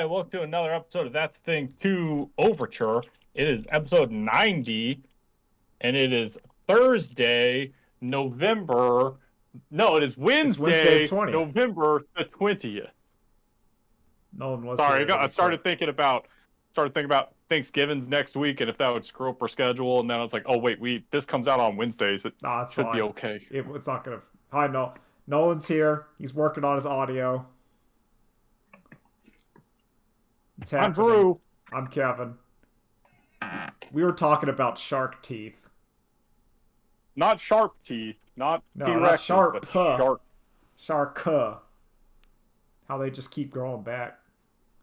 Hi, welcome to another episode of That Thing 2 Overture. It is episode 90, and it is Thursday, November. No, it is It's Wednesday the Wednesday, 20th. November the 20th. No one was Sorry, here. I started thinking about Thanksgiving's next week, and if that would screw up our schedule. And then I was like, oh wait, this comes out on Wednesdays. It Nah, it's should be fine. okay. It's not gonna. Hi, no. Nolan's here. He's working on his audio. It's I'm happening. Drew. I'm Kevin. We were talking about shark teeth. Not sharp teeth, not No, T-Rexes, not sharp. but shark. Shark. How they just keep growing back.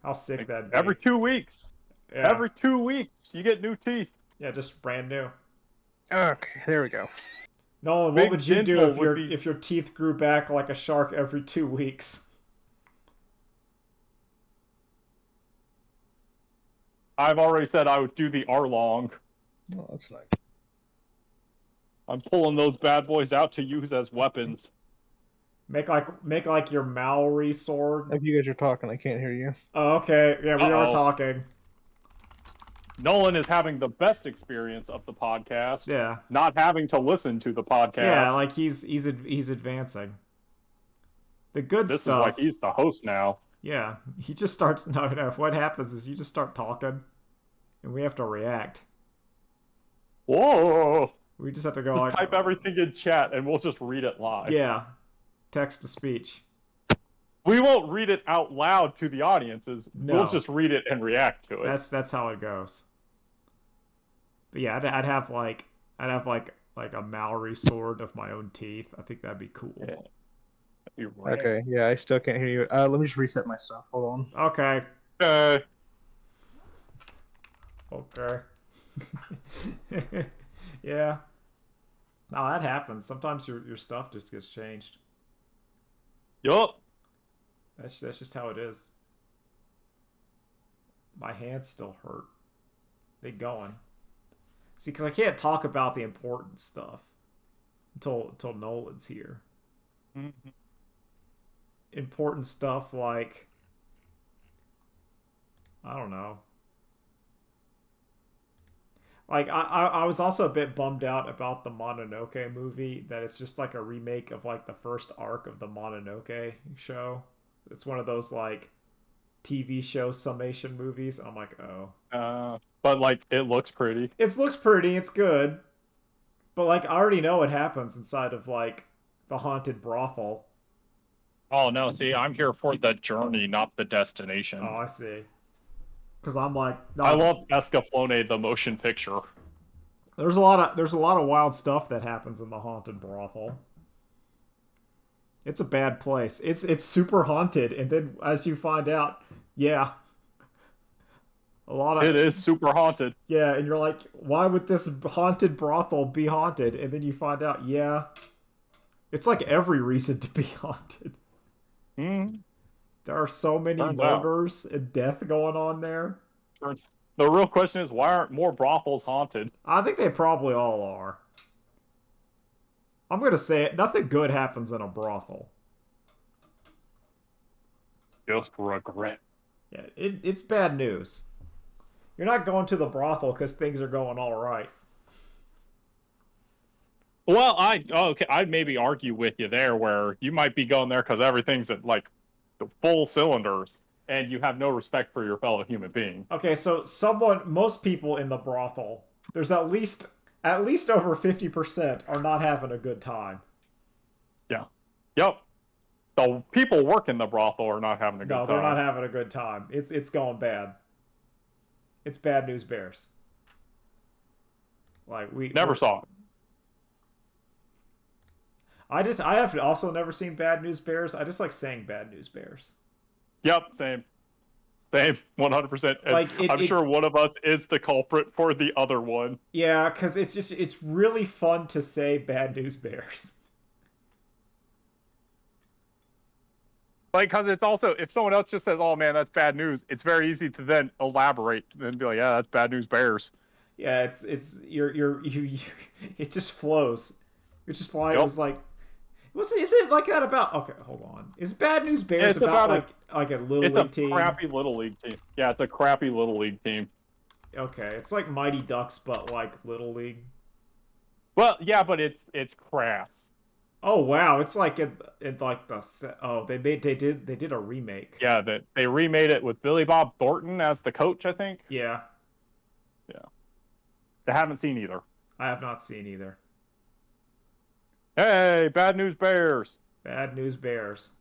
How sick that'd be. Every 2 weeks. Yeah. Every 2 weeks, you get new teeth. Yeah, just brand new. Okay, there we go. Nolan, Big what would you do dental if your teeth grew back like a shark every 2 weeks? I've already said I would do the Arlong. Oh, that's nice. I'm pulling those bad boys out to use as weapons. Make like your Maori sword. If you guys are talking, I can't hear you. Oh, okay. Yeah, we are talking. Nolan is having the best experience of the podcast. Yeah. Not having to listen to the podcast. Yeah, like he's advancing. The good This stuff. is like he's the host now. Yeah, he just starts. No. What happens is you just start talking, and we have to react. Whoa! We just have to go Just like type everything in chat, and we'll just read it live. Yeah, text to speech. We won't read it out loud to the audiences. No. We'll just read it and react to it. That's how it goes. But yeah, I'd have like a Maori sword of my own teeth. I think that'd be cool. Yeah. You're right. Okay, yeah, I still can't hear you. Let me just reset my stuff. Hold on. Okay. Okay. Yeah. No, that happens. Sometimes your stuff just gets changed. Yup. That's just how it is. My hands still hurt. They going. See, because I can't talk about the important stuff until Nolan's here. Mm-hmm. Important stuff like, I don't know. Like I was also a bit bummed out about the Mononoke movie, that it's just like a remake of like the first arc of the Mononoke show. It's one of those like TV show summation movies. I'm like, oh. But like it looks pretty. It looks pretty, it's good. But like I already know what happens inside of like the haunted brothel. Oh no, see, I'm here for the journey, not the destination. Oh, I see. Because I'm like, no, I love Escaflowne, the motion picture. there's a lot of wild stuff that happens in the haunted brothel. It's a bad place. It's super haunted, and then as you find out, yeah, it is super haunted. Yeah, and you're like, why would this haunted brothel be haunted? And then you find out, yeah, it's like every reason to be haunted. Mm. There are so many murders and death going on there. The real question is, why aren't more brothels haunted? I think they probably all are. I'm going to say it. Nothing good happens in a brothel. Just regret. Yeah, it's bad news. You're not going to the brothel because things are going all right. Well, I'd maybe argue with you there, where you might be going there because everything's at like the full cylinders, and you have no respect for your fellow human being. Okay, so most people in the brothel, there's at least over 50% are not having a good time. Yeah. Yep. The people working the brothel are not having a good time. No, they're not having a good time. It's going bad. It's bad news bears. Like we never saw it. I have also never seen Bad News Bears. I just like saying Bad News Bears. Yep, same, 100%. Like I'm sure one of us is the culprit for the other one. Yeah, because it's really fun to say Bad News Bears. Like, because it's also, if someone else just says, "Oh man, that's bad news," it's very easy to then elaborate and be like, "Yeah, that's Bad News Bears." Yeah, it just flows. It's just why it Is it like that about? Okay, hold on. Is Bad News Bears It's about like a little it's a league team? crappy little league team. Yeah, it's a crappy little league team. Okay, it's like Mighty Ducks, but like little league. Well, yeah, but it's crass. Oh wow, it's like in like they did a remake. Yeah, that they remade it with Billy Bob Thornton as the coach, I think. Yeah, Yeah. I haven't seen either. I have not seen either. Hey, Bad News Bears. Bad News Bears.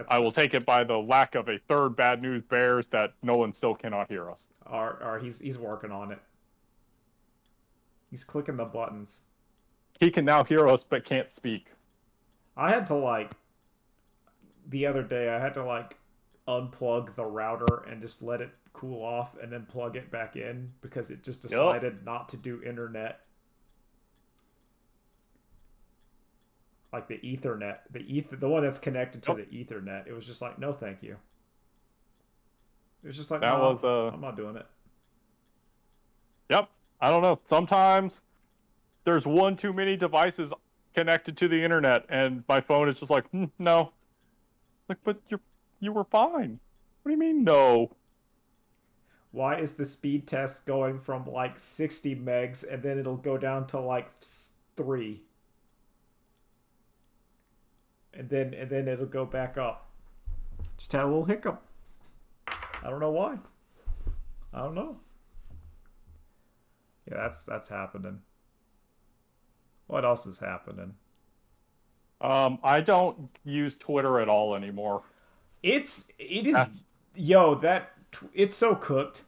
I will take it by the lack of a third Bad News Bears that Nolan still cannot hear us. He's working on it. He's clicking the buttons. He can now hear us but can't speak. I had to the other day I had to unplug the router and just let it cool off and then plug it back in because it just decided not to do internet. Like the Ethernet, the one that's connected to the Ethernet. It was just like, no, thank you. It was just like, I'm not doing it. Yep. I don't know. Sometimes there's one too many devices connected to the internet, and my phone is just like, no. Like, but you were fine. What do you mean, no? Why is the speed test going from 60 megs and then it'll go down to 3? And then it'll go back up. Just had a little hiccup. I don't know why. I don't know. Yeah, that's happening. What else is happening? I don't use Twitter at all anymore. It's so cooked.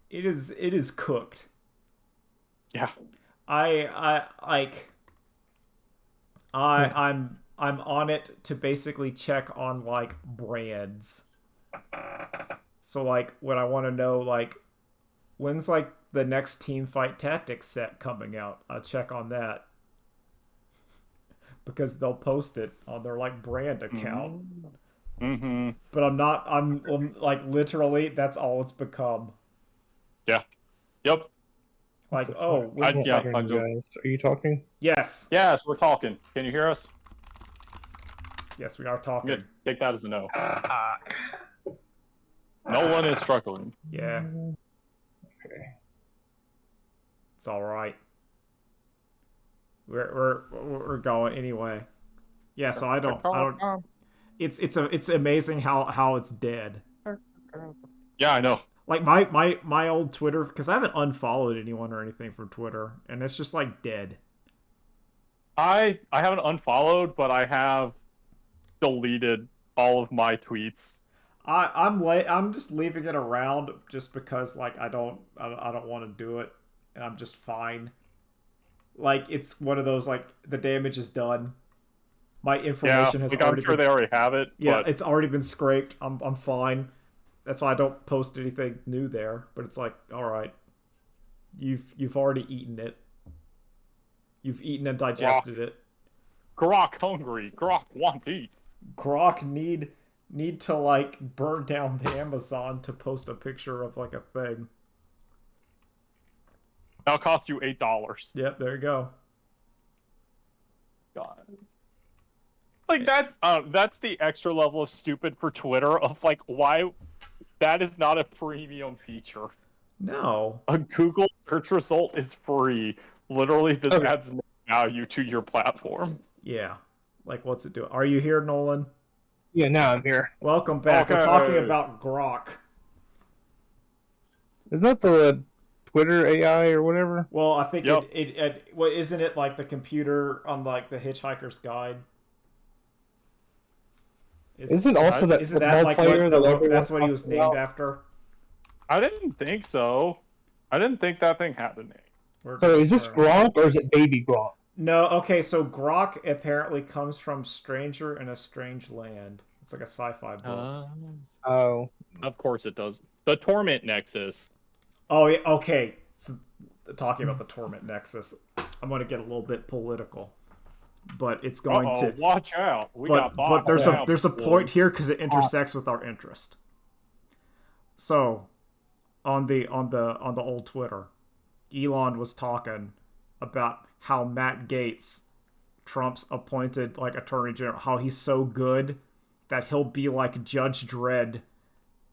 It is cooked. Yeah. I'm on it to basically check on brands. So when I want to know when's the next Team Fight Tactics set coming out, I'll check on that. Because they'll post it on their brand account. Mm-hmm. But I'm literally that's all it's become. Yeah. Yep. Yeah, guys. Are you talking? Yes. Yes, we're talking. Can you hear us? Yes, we are talking. Take that as a no. No one is struggling. Yeah. Okay. It's all right. We're going anyway. Yeah, so I don't. It's amazing how it's dead. Yeah, I know. My old Twitter, because I haven't unfollowed anyone or anything from Twitter, and it's just dead. I haven't unfollowed, but I have deleted all of my tweets. I'm just leaving it around just because I don't want to do it, and I'm just fine. It's one of those the damage is done. My information has already. I'm sure they already have it. Yeah, but... it's already been scraped. I'm fine. That's why I don't post anything new there. But it's all right. You've already eaten it. You've eaten and digested it. Grok hungry. Grok want to eat. Grok need to burn down the Amazon to post a picture of a thing. That'll cost you $8. Yep, there you go. God. That's the extra level of stupid for Twitter of why that is not a premium feature. No. A Google search result is free. Literally, this adds no value to your platform. Yeah. What's it doing? Are you here, Nolan? Yeah, now I'm here. Welcome back. Okay. We're talking about Grok. Isn't that the Twitter AI or whatever? Well, I think well, isn't it the computer on the Hitchhiker's Guide? Isn't also that isn't that that's what he was named after? I didn't think so. I didn't think that thing had a name. So is this Gronk or is it Baby Gronk? No, okay, so Grok apparently comes from Stranger in a Strange Land. It's like a sci-fi book. Oh. Of course it does. The Torment Nexus. Oh, yeah, okay. So, talking about the Torment Nexus, I'm going to get a little bit political. But it's going to watch out. But there's a point here because it intersects with our interest. So, on the old Twitter, Elon was talking about how Matt Gaetz, Trump's appointed like attorney general, how he's so good that he'll be like Judge Dredd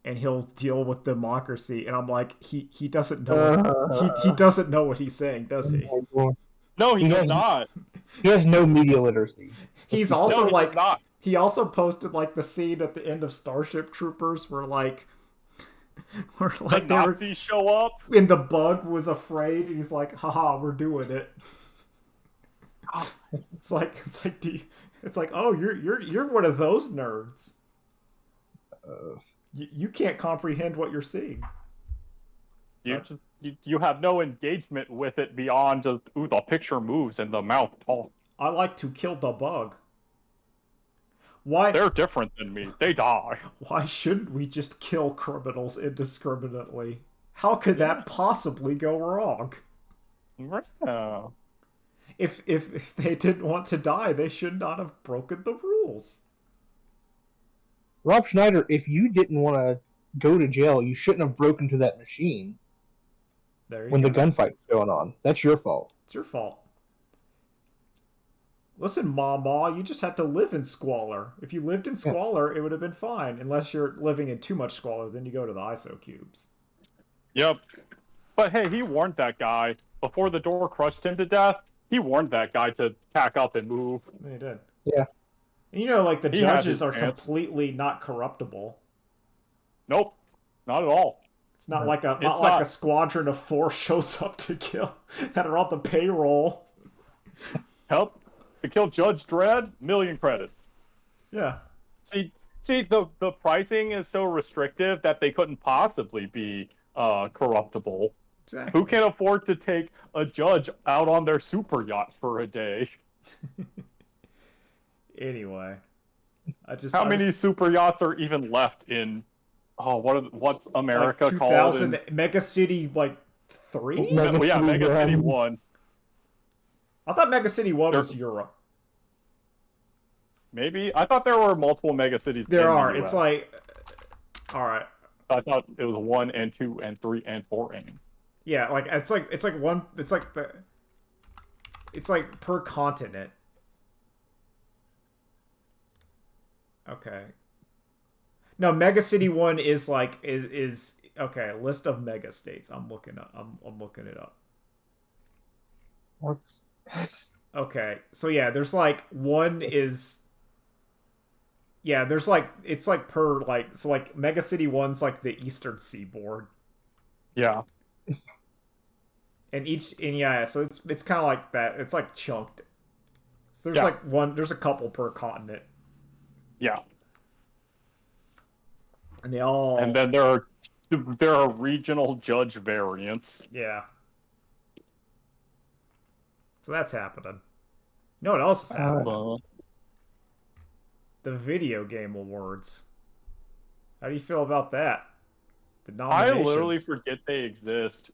and he'll deal with democracy. And I'm like, he doesn't know he doesn't know what he's saying, does he? No, he does not. He has no media literacy. He's also No, he does not. he also posted like the scene at the end of Starship Troopers where like The Nazis show up. and the bug was afraid and he's like, haha, we're doing it. It's like oh, you're one of those nerds. You can't comprehend what you're seeing. You have no engagement with it beyond just, ooh, the picture moves and the mouth talks. I like to kill the bug. Why? They're different than me. They die. Why shouldn't we just kill criminals indiscriminately? How could that possibly go wrong? Yeah. If they didn't want to die, they should not have broken the rules. Rob Schneider, if you didn't want to go to jail, you shouldn't have broken into that machine when the gunfight's going on. That's your fault. It's your fault. Listen, Mama, you just had to live in squalor. If you lived in squalor, it would have been fine. Unless you're living in too much squalor, then you go to the ISO cubes. Yep. But hey, he warned that guy before the door crushed him to death. He warned that guy to pack up and move. He did. Yeah. And you know, like the He had judges his are chance. completely not corruptible. Nope, not at all. It's not like a It's like not- a squadron of 4 shows up to kill that are on the payroll. Help to kill Judge Dredd, million credits. Yeah. See, the pricing is so restrictive that they couldn't possibly be corruptible. Exactly. Who can afford to take a judge out on their super yacht for a day? Anyway, How many super yachts are even left in? Oh, what's America like called? 2000 Mega City like 3? Mega City 1. I thought Mega City 1 was Europe. Maybe I thought there were multiple mega cities. There in the are. US. It's like, all right. I thought it was 1 and 2 and 3 and 4 and. Yeah, like it's like per continent. Okay. No, Mega City 1 is like is okay, list of mega states. I'm looking it up. What's... Okay. So yeah, there's like one is there's like it's like per like so like Mega City 1's like the eastern seaboard. Yeah. And so it's kind of like that. It's like chunked. So Yeah. there's a couple per continent. Yeah. And they all And then there are regional judge variants. yeah. So that's happening. You know what else is happening? The Video Game Awards. How do you feel about that? The I nominations. literally forget they exist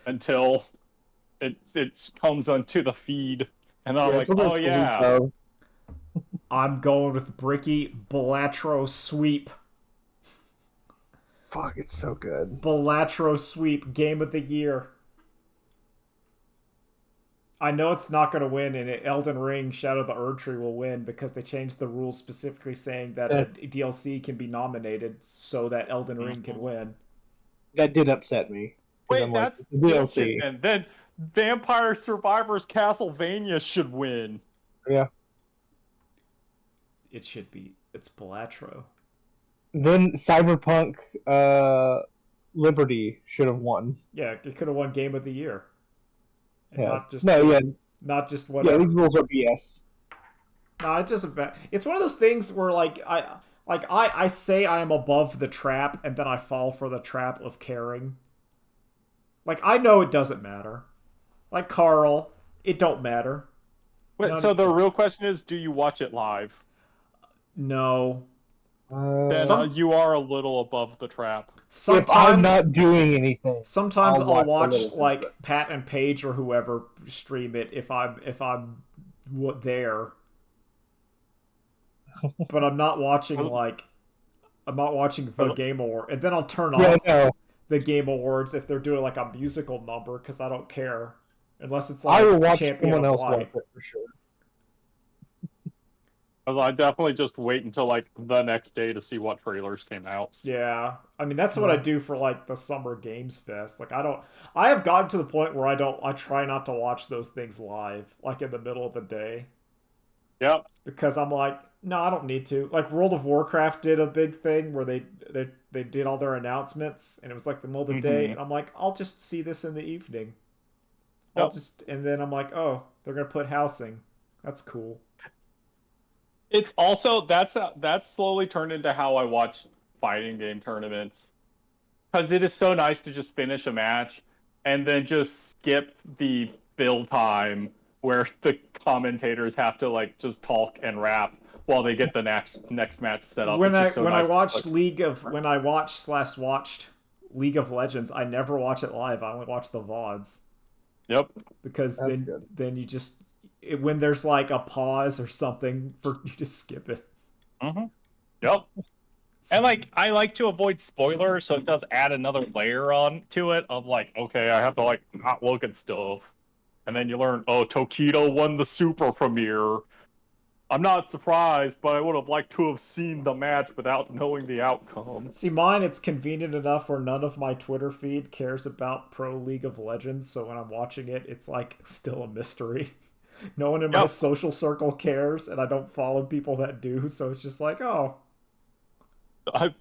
until it comes onto the feed, and I'm like, oh yeah. I'm going with Bricky Balatro Sweep. Fuck, it's so good. Balatro Sweep Game of the Year. I know it's not going to win, and Elden Ring Shadow of the Erdtree will win because they changed the rules specifically saying that a DLC can be nominated so that Elden Ring can win. That did upset me. Wait, that's DLC. And then Vampire Survivors Castlevania should win. Yeah. It should be. It's Balatro. Then Cyberpunk Liberty should have won. Yeah, it could have won Game of the Year. And Yeah. not just not just Yeah, whatever. these rules are BS. No, it's just it's one of those things where I say I am above the trap and then I fall for the trap of caring. Like I know it doesn't matter. Like Carl, it don't matter. Wait, so the real question is, do you watch it live? No. Then you are a little above the trap. If I'm not doing anything, sometimes I'll watch like Pat and Paige or whoever stream it if I'm there. But I'm not watching the Game Award, and then I'll turn off the Game Awards if they're doing like a musical number because I don't care. unless it's I like will watch Champion someone of else watch Light. it for sure. I definitely just wait until like the next day to see what trailers came out. Yeah, I mean that's what I do for like the Summer Games Fest. Like I have gotten to the point where I try not to watch those things live, like in the middle of the day. Yep. Because I'm like, no, I don't need to. Like World of Warcraft did a big thing where they did all their announcements and it was like the middle of the day, and I'm like, I'll just see this in the evening. And then I'm like, oh, they're gonna put housing. That's cool. It's also that's slowly turned into how I watch fighting game tournaments, because it is so nice to just finish a match and then just skip the build time where the commentators have to like just talk and rap while they get the next match set up. When it's just so I nice watched watched League of Legends, I never watch it live. I only watch the VODs. Yep. Because then you just when there's like a pause or something, for you just skip it. Yep. And like I like to avoid spoilers, so it does add another layer on to it of like, okay, I have to like not look at stuff. And then you learn, oh, Tokido won the super premiere. I'm not surprised, but I would have liked to have seen the match without knowing the outcome. See, mine, it's convenient enough where none of my Twitter feed cares about Pro League of Legends, so when I'm watching it, it's like still a mystery. No one in my social circle cares, and I don't follow people that do, so it's just like, oh.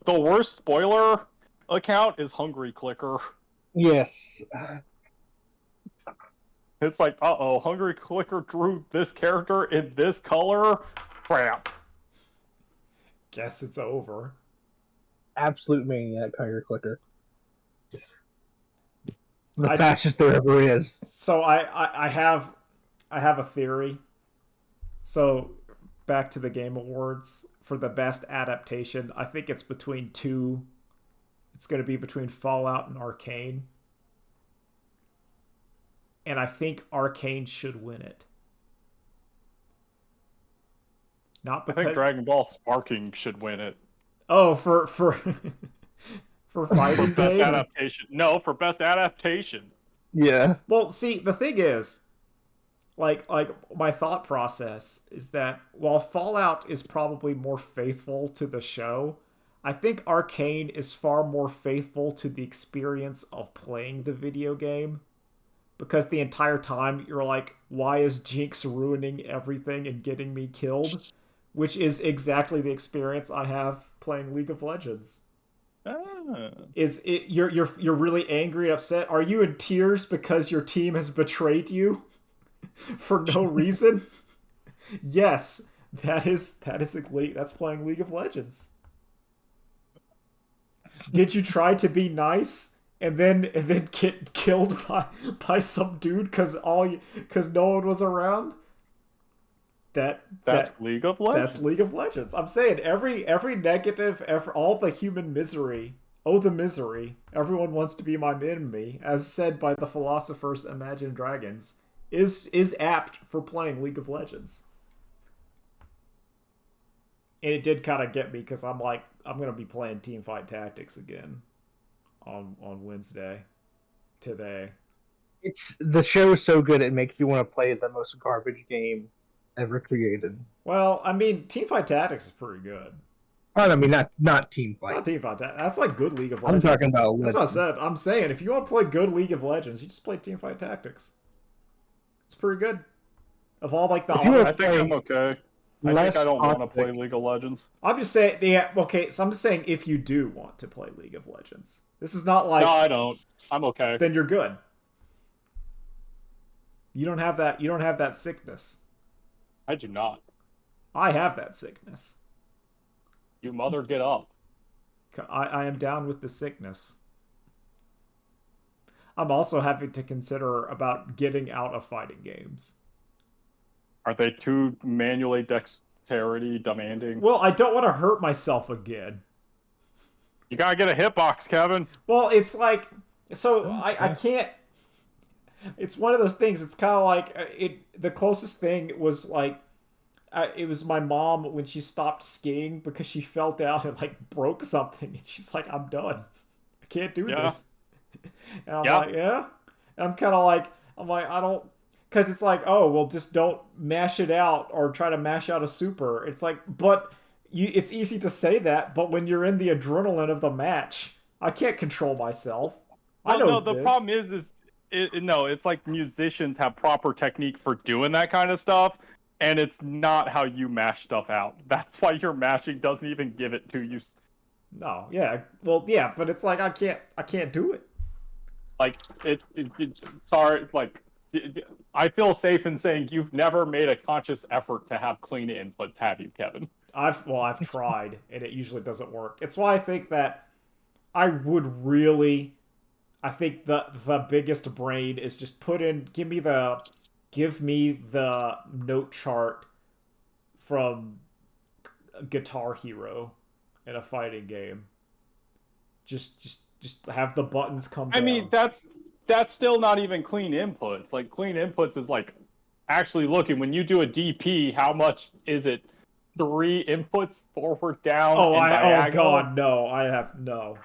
The worst spoiler account is Hungry Clicker. Yes. It's like, uh-oh, Hungry Clicker drew this character in this color? Crap. Guess it's over. Absolute maniac, Hungry Clicker. The fastest there ever is. So I have a theory. So back to the Game Awards for the best adaptation. I think it's between two. It's going to be between Fallout and Arcane. And I think Arcane should win it. Not because... I think Dragon Ball Sparking should win it. Oh, for for fighting best game? Adaptation. No, for best adaptation. Yeah. Well, see, the thing is, like my thought process is that while Fallout is probably more faithful to the show, I think Arcane is far more faithful to the experience of playing the video game. Because the entire time you're like, why is Jinx ruining everything and getting me killed? Which is exactly the experience I have playing League of Legends. Is it you're really angry and upset? Are you in tears because your team has betrayed you for no reason? Yes, that's playing League of Legends. Did you try to be nice and then get killed by some dude because no one was around? That's League of Legends. That's League of Legends. I'm saying every negative, all the human misery, the misery. Everyone wants to be my enemy, as said by the philosophers Imagine Dragons, is apt for playing League of Legends. And it did kind of get me because I'm like, I'm gonna be playing Teamfight Tactics again on Wednesday today. The show is so good it makes you want to play the most garbage game ever created. Well, I mean, Teamfight Tactics is pretty good. I mean, not Teamfight. Not Teamfight Tactics. That's like good League of Legends. I'm talking about Legends. That's what I said. I'm saying if you want to play good League of Legends, you just play Teamfight Tactics. It's pretty good. Of all like the, I think I'm okay. I think I don't want to play League of Legends. I'm just saying, okay. So I'm just saying, if you do want to play League of Legends, this is not like. No, I don't. I'm okay. Then you're good. You don't have that. You don't have that sickness. I do not. I have that sickness. You mother, get up. I am down with the sickness. I'm also having to consider about getting out of fighting games. Are they too manually dexterity demanding? Well, I don't want to hurt myself again. You gotta get a hitbox, Kevin. Well, it's like, so I can't. It's one of those things. It's kind of like the closest thing was like, it was my mom when she stopped skiing because she fell down and like broke something, and she's like, "I'm done. I can't do this." And I'm like, "Yeah." And I'm kind of like, I because it's like, oh, well, just don't mash it out or try to mash out a super. It's like, but it's easy to say that, but when you're in the adrenaline of the match, I can't control myself. I Well, know no, the this. problem is no, it's like musicians have proper technique for doing that kind of stuff, and it's not how you mash stuff out. That's why your mashing doesn't even give it to you. No, yeah, well, yeah, but it's like I can't do it. Like sorry, like I feel safe in saying you've never made a conscious effort to have clean inputs, have you, Kevin? I've tried, and it usually doesn't work. It's why I think that I would really I think the biggest brain is just give me the note chart from Guitar Hero in a fighting game. Just have the buttons come I mean, down. that's still not even clean inputs. Like clean inputs is like actually looking when you do a DP, how much is it? 3 inputs forward, down, and Oh diagonal. god, no. I have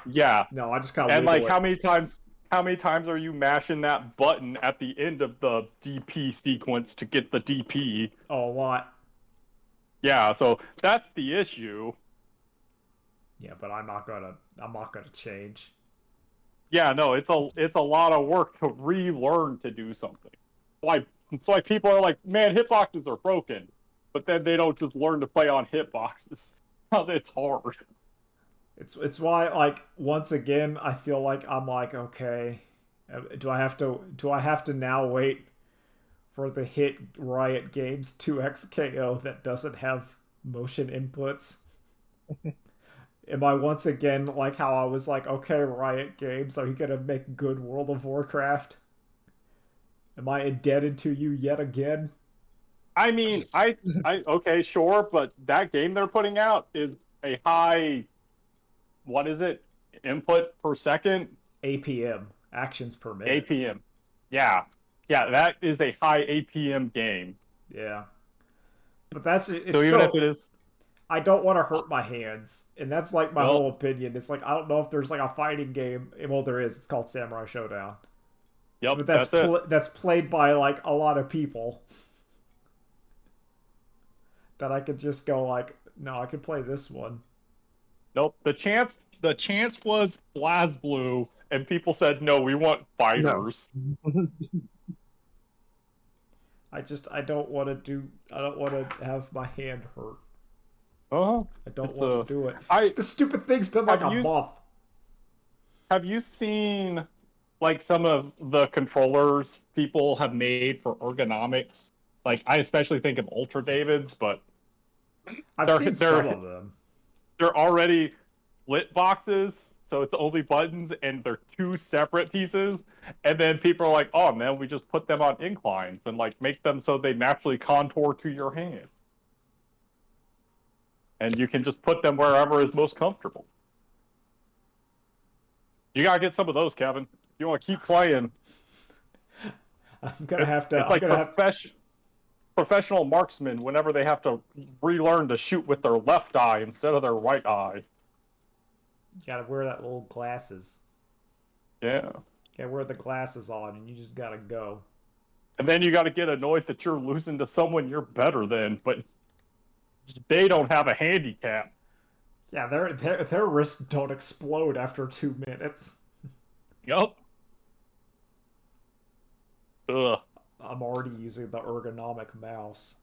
Yeah, no. I just gotta and like wiggle it. how many times are you mashing that button at the end of the DP sequence to get the DP? Oh, a lot. Yeah, so that's the issue. Yeah, but I'm not gonna change. Yeah, no, it's a lot of work to relearn to do something. Like it's like people are like, man, hitboxes are broken, but then they don't just learn to play on hitboxes. It's hard. It's why like once again I feel like I'm like okay, do I have to now wait for the hit Riot Games 2XKO that doesn't have motion inputs? Am I once again like how I was like, okay, Riot Games, are you gonna make good World of Warcraft? Am I indebted to you yet again? I mean, I okay, sure, but that game they're putting out is a high, what is it, input per second, APM, actions per minute. APM. Yeah, yeah, that is a high APM game. Yeah. But that's it's So even if still it is, I don't want to hurt my hands, and that's like my well, whole opinion. It's like I don't know if there's like a fighting game. Well, there is. It's called Samurai Showdown, yep, but that's it. that's played by like a lot of people. That I could just go like, no, I could play this one. Nope. The chance was BlazBlue, and people said no, we want No. fighters. I don't want to do. I don't want to have my hand hurt. Oh, I don't it's want to do it. I The stupid thing's been like have a you month. have you seen like some of the controllers people have made for ergonomics? Like I especially think of Ultra Davids, but I've they're seen some they're of them. they're already lit boxes, so it's only buttons and they're 2 separate pieces. And then people are like, "Oh man, we just put them on inclines and like make them so they naturally contour to your hand, and you can just put them wherever is most comfortable." You gotta get some of those, Kevin. If you want to keep playing. I'm gonna have to. It's I'm like gonna have. professional marksmen whenever they have to relearn to shoot with their left eye instead of their right eye. You gotta wear that little glasses. Yeah. You gotta wear the glasses on, and you just gotta go. And then you got to get annoyed that you're losing to someone you're better than, but they don't have a handicap. Yeah, their wrists don't explode after 2 minutes. Yup. Ugh. I'm already using the ergonomic mouse.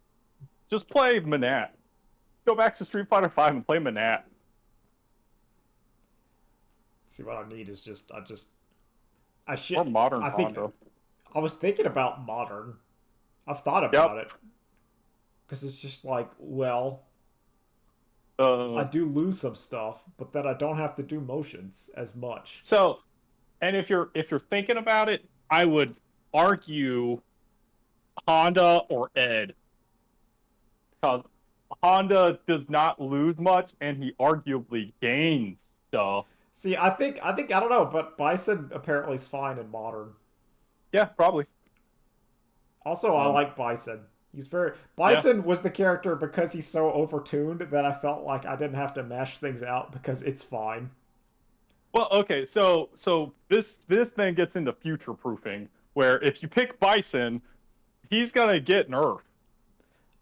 Just play Manat. Go back to Street Fighter V and play Manat. See, what I need is I should. Or Modern I think Honda. I was thinking about modern. I've thought Yep. about it because it's just like, well, Uh, I do lose some stuff, but then I don't have to do motions as much. so, and if you're thinking about it, I would argue Honda or Ed, because Honda does not lose much, and he arguably gains stuff. See, I think I don't know, but Bison apparently is fine in modern. Yeah, probably. Also, I like Bison. Yeah. Bison was the character because he's so overtuned that I felt like I didn't have to mash things out because it's fine. Well, okay, so this then gets into future proofing, where if you pick Bison, he's gonna get nerfed.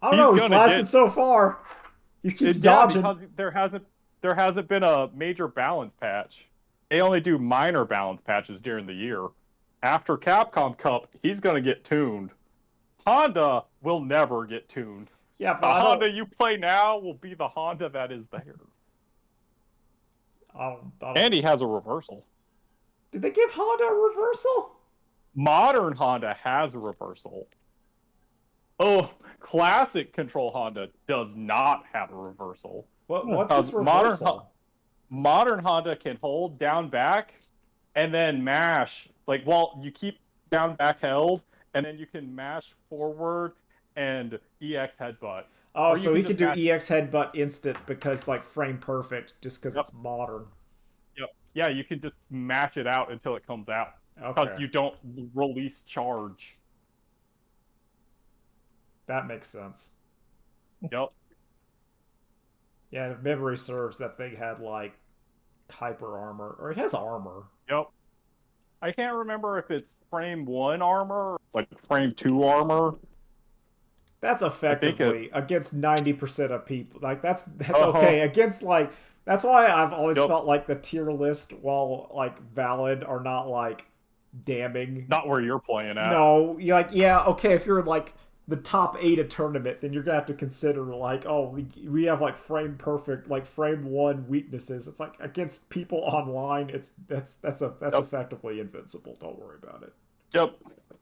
I don't know. He's lasted so far. He keeps dodging. Because there hasn't been a major balance patch. They only do minor balance patches during the year. After Capcom Cup, he's gonna get tuned. Honda will never get tuned. Yeah, but the Honda you play now will be the Honda that is there. And he has a reversal. Did they give Honda a reversal? Modern Honda has a reversal. Oh, classic Control Honda does not have a reversal. What's his reversal? Modern Honda can hold down back and then mash. Like, well, you keep down back held, and then you can mash forward and EX headbutt. Oh, so he can do EX headbutt instant because, like, frame perfect just because it's modern. Yep. Yeah, you can just mash it out until it comes out. Because you don't release charge. That makes sense. Yep. Yeah, if memory serves, that thing had, like, hyper armor. Or it has armor. Yep. I can't remember if it's frame 1 armor or it's like frame 2 armor. That's effectively against 90% of people. Like, that's okay. Against, like, that's why I've always felt like the tier list, while, like, valid, are not, like, damning. Not where you're playing at. No, you're like, yeah, okay, if you're in, like, the top 8 of tournament, then you're gonna have to consider, like, oh, we have, like, frame perfect, like, frame 1 weaknesses. It's like, against people online, that's effectively invincible. Don't worry about it. Yep.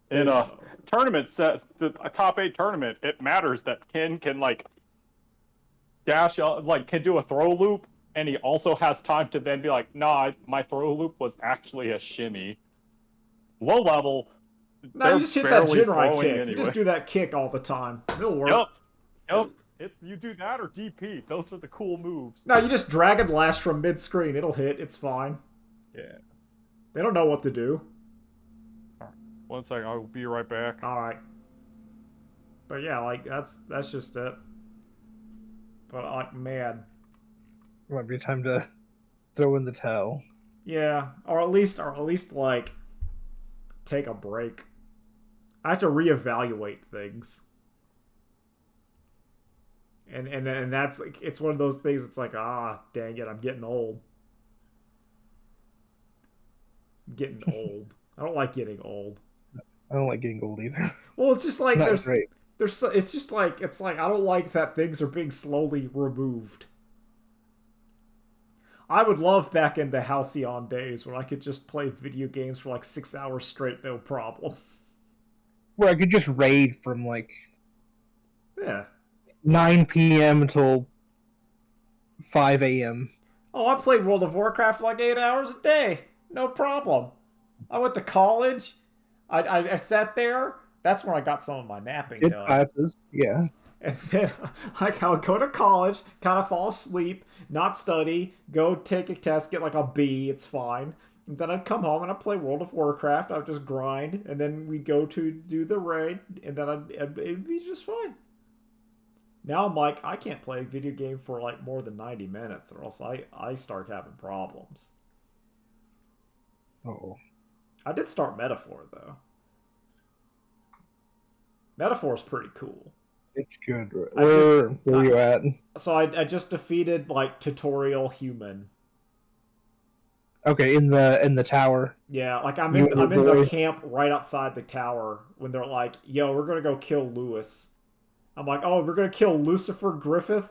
In a tournament set, a top 8 tournament, it matters that Ken can, like, dash, like, can do a throw loop, and he also has time to then be like, nah, my throw loop was actually a shimmy. Low level, no, you just hit that Jinrai kick. Anyway. You just do that kick all the time. It'll work. Yep. You do that or DP. Those are the cool moves. No, you just Dragon Lash from mid-screen. It'll hit. It's fine. Yeah. They don't know what to do. All right. 1 second. I will be right back. All right. But yeah, like, that's just it. But, like, man. Might be time to throw in the towel. Yeah, or at least like, take a break. I have to reevaluate things. And that's, like, it's one of those things. It's like, dang it, I'm getting old. I'm getting old. I don't like getting old. I don't like getting old either. Well, it's just like it's just like, it's like, I don't like that things are being slowly removed. I would love back in the Halcyon days when I could just play video games for like 6 hours straight, no problem. Where I could just raid from like 9 p.m. until 5 a.m. Oh, I played World of Warcraft like 8 hours a day. No problem. I went to college. I sat there. That's when I got some of my napping done. Classes, yeah. And then, like, I would go to college, kind of fall asleep, not study, go take a test, get like a B, it's fine. And then I'd come home and I'd play World of Warcraft. I would just grind, and then we'd go to do the raid, and then it'd be just fine. Now I'm like, I can't play a video game for like more than 90 minutes, or else I start having problems. Oh. I did start Metaphor, though. Metaphor's pretty cool. It's good. Where are you at? So I just defeated, like, tutorial human. Okay, in the tower. Yeah, like, I'm in the camp right outside the tower when they're like, yo, we're gonna go kill Lewis. I'm like, oh, we're gonna kill Lucifer Griffith?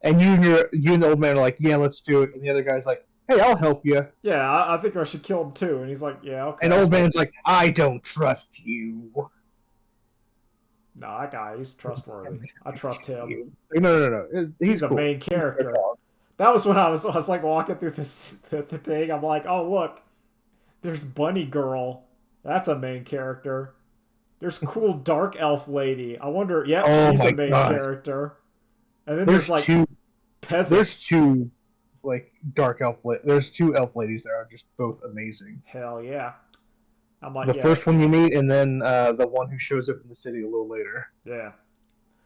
And you and the old man are like, yeah, let's do it. And the other guy's like, hey, I'll help you. Yeah, I think I should kill him too. And he's like, yeah, okay. And old man's like, I don't trust you. No, that guy, he's trustworthy. I trust him. No. He's cool. A main character. That was when I was like walking through the thing. I'm like, oh, look, there's Bunny Girl. That's a main character. There's cool dark elf lady. I wonder, she's a main character. And then there's like peasant. There's two like dark elf. There's 2 elf ladies that are just both amazing. Hell yeah. I'm like, the first one you meet, and then the one who shows up in the city a little later. Yeah.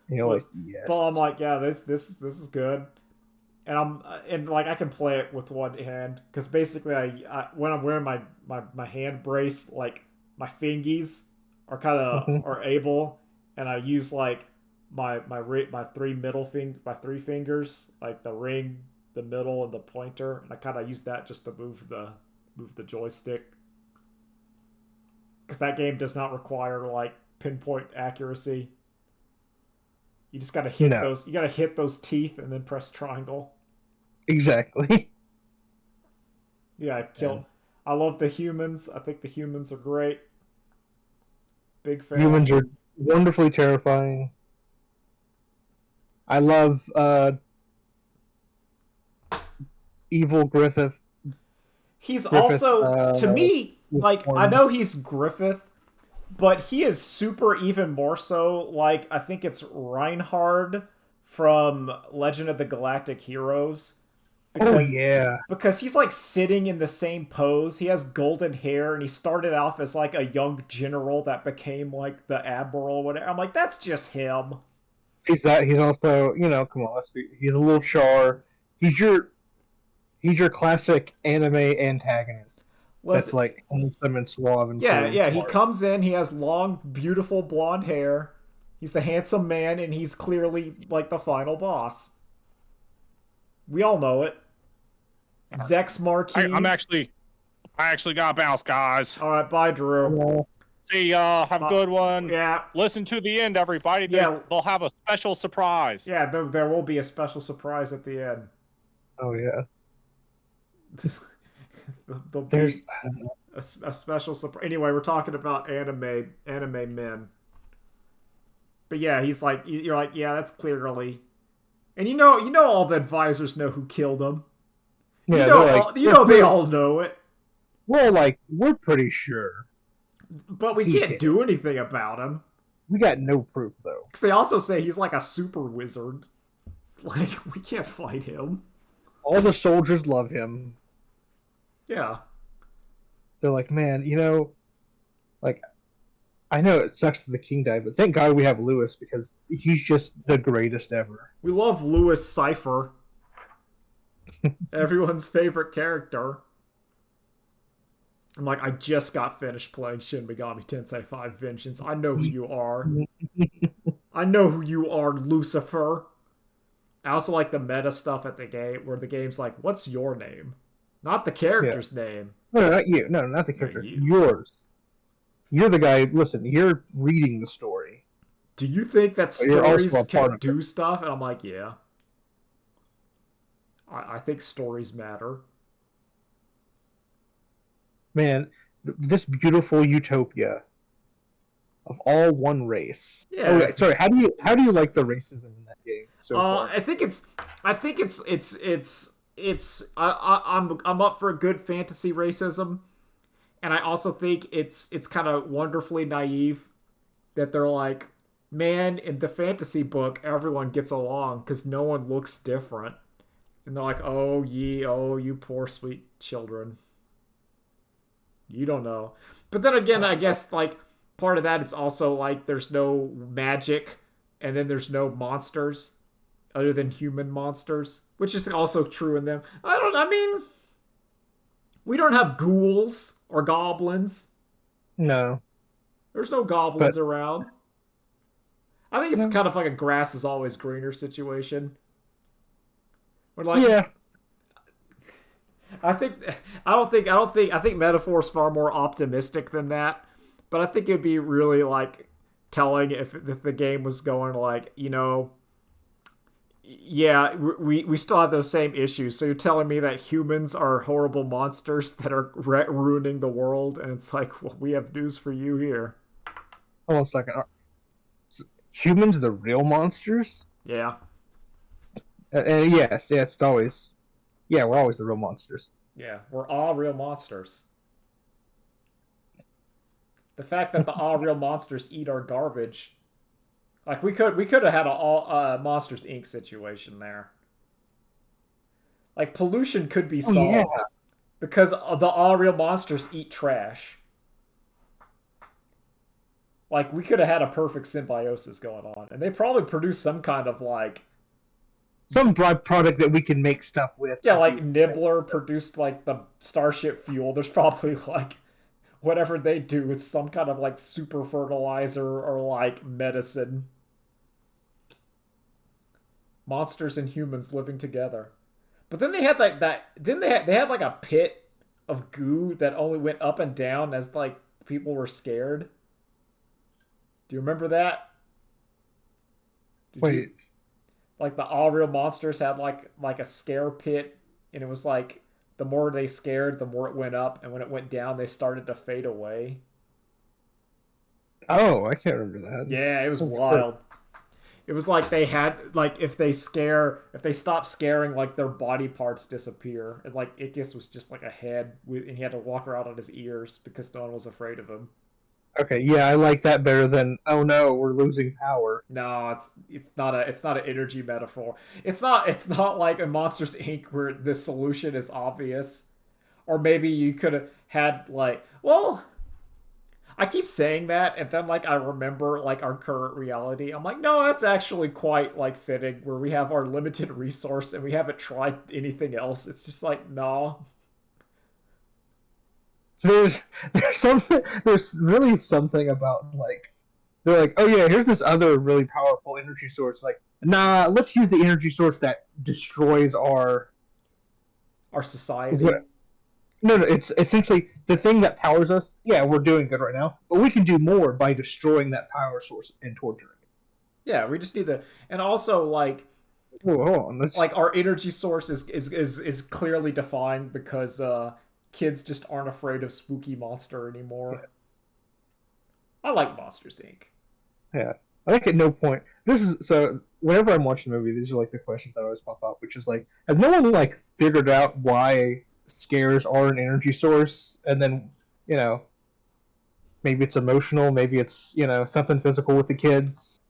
And you're like, yes. Well, I'm like, yeah, this is good, and like I can play it with one hand because basically I when I'm wearing my hand brace, like my fingies are kind of are able, and I use like my three fingers, like the ring, the middle, and the pointer, and I kind of use that just to move the joystick, because that game does not require like pinpoint accuracy. You just gotta hit those. You gotta hit those teeth and then press triangle. Exactly. Yeah, I love the humans. I think the humans are great. Big fan. Humans are wonderfully terrifying. I love evil Griffith. He's also, to me, like, I know he's Griffith, but he is super even more so, like, I think it's Reinhard from Legend of the Galactic Heroes. Because, yeah. Because he's, like, sitting in the same pose. He has golden hair, and he started off as, like, a young general that became, like, the admiral or whatever. I'm like, that's just him. He's also, come on, he's a little Char. He's your classic anime antagonist. That's like handsome and suave and yeah, cool yeah. and He comes in. He has long, beautiful blonde hair. He's the handsome man, and he's clearly like the final boss. We all know it. Zex Marquis. I actually got to bounce, guys. All right, bye, Drew. Yeah. See y'all. Have a good one. Yeah. Listen to the end, everybody. They'll have a special surprise. Yeah, there will be a special surprise at the end. Oh yeah. There's a special surprise. Anyway, we're talking about anime men. But yeah, he's like, you're like, yeah, that's clearly, and you know, all the advisors know who killed him. Yeah, they all know it. We're pretty sure, but we can't do anything about him. We got no proof though. Because they also say he's like a super wizard. Like, we can't fight him. All the soldiers love him. Yeah. They're like, man, like, I know it sucks that the king died, but thank God we have Lewis, because he's just the greatest ever. We love Lewis Cypher. Everyone's favorite character. I'm like, I just got finished playing Shin Megami Tensei 5 Vengeance. I know who you are. I know who you are, Lucifer. I also like the meta stuff at the game, where the game's like, what's your name? Not the character's name. No, not you. No, not the character. Yours. You're the guy, listen, you're reading the story. Do you think that stories can do stuff? And I'm like, yeah. I think stories matter. Man, this beautiful utopia of all one race. Yeah. Oh, sorry. How do you like the racism in that game so far? I'm up for a good fantasy racism, and I also think it's kind of wonderfully naive that they're like, man, in the fantasy book everyone gets along because no one looks different, and they're like, oh you poor sweet children, you don't know. But then again, I guess like part of that is also like there's no magic, and then there's no monsters other than human monsters, which is also true in them. We don't have ghouls or goblins. No. There's no goblins around. I think it's kind of like a grass is always greener situation. Yeah. I think Metaphor's far more optimistic than that, but I think it'd be really like telling if the game was going like, yeah, we still have those same issues. So you're telling me that humans are horrible monsters that are ruining the world, and it's like, well, we have news for you here. Hold on a second. Humans are the real monsters? Yeah. Yes, it's always... Yeah, we're always the real monsters. Yeah, we're all real monsters. The fact that the all real monsters eat our garbage... Like, we could have had a all Monsters, Inc. situation there. Like, pollution could be solved because the all real monsters eat trash. Like, we could have had a perfect symbiosis going on. And they probably produce some kind of, like... Some byproduct that we can make stuff with. Yeah, like Nibbler produced, like, the Starship fuel. There's probably, like... whatever they do is some kind of like super fertilizer or like medicine. Monsters and humans living together. But then they had like that. Didn't they had like a pit of goo that only went up and down as like people were scared? Do you remember that? Did you Wait, like the all real monsters had like a scare pit, and it was like the more they scared, the more it went up, and when it went down, they started to fade away. oh, I can't remember that. Yeah, it was That's great. wild. It was like they had like if they stop scaring, like their body parts disappear, and like Ickis was just like a head, and he had to walk around on his ears because no one was afraid of him. Okay, yeah, I like that better than oh no, we're losing power. No, it's not an energy metaphor. It's not like in Monsters Inc. where the solution is obvious, or maybe you could have had like well. I keep saying that, and then like I remember like our current reality. I'm like, no, that's actually quite like fitting, where we have our limited resource and we haven't tried anything else. It's just like, no. There's there's really something about like they're like, oh yeah, here's this other really powerful energy source. Like, nah, let's use the energy source that destroys Our society. what no, it's essentially the thing that powers us. Yeah, we're doing good right now, but we can do more by destroying that power source and torturing it. Yeah, we just need to, and also Whoa, hold on, like our energy source is clearly defined because kids just aren't afraid of spooky monster anymore. I like Monsters Inc. yeah. I think at no point this is so. Whenever I'm watching a movie, these are like the questions that always pop up, which is like, has no one like figured out why scares are an energy source, and then you know maybe it's emotional, maybe it's something physical with the kids.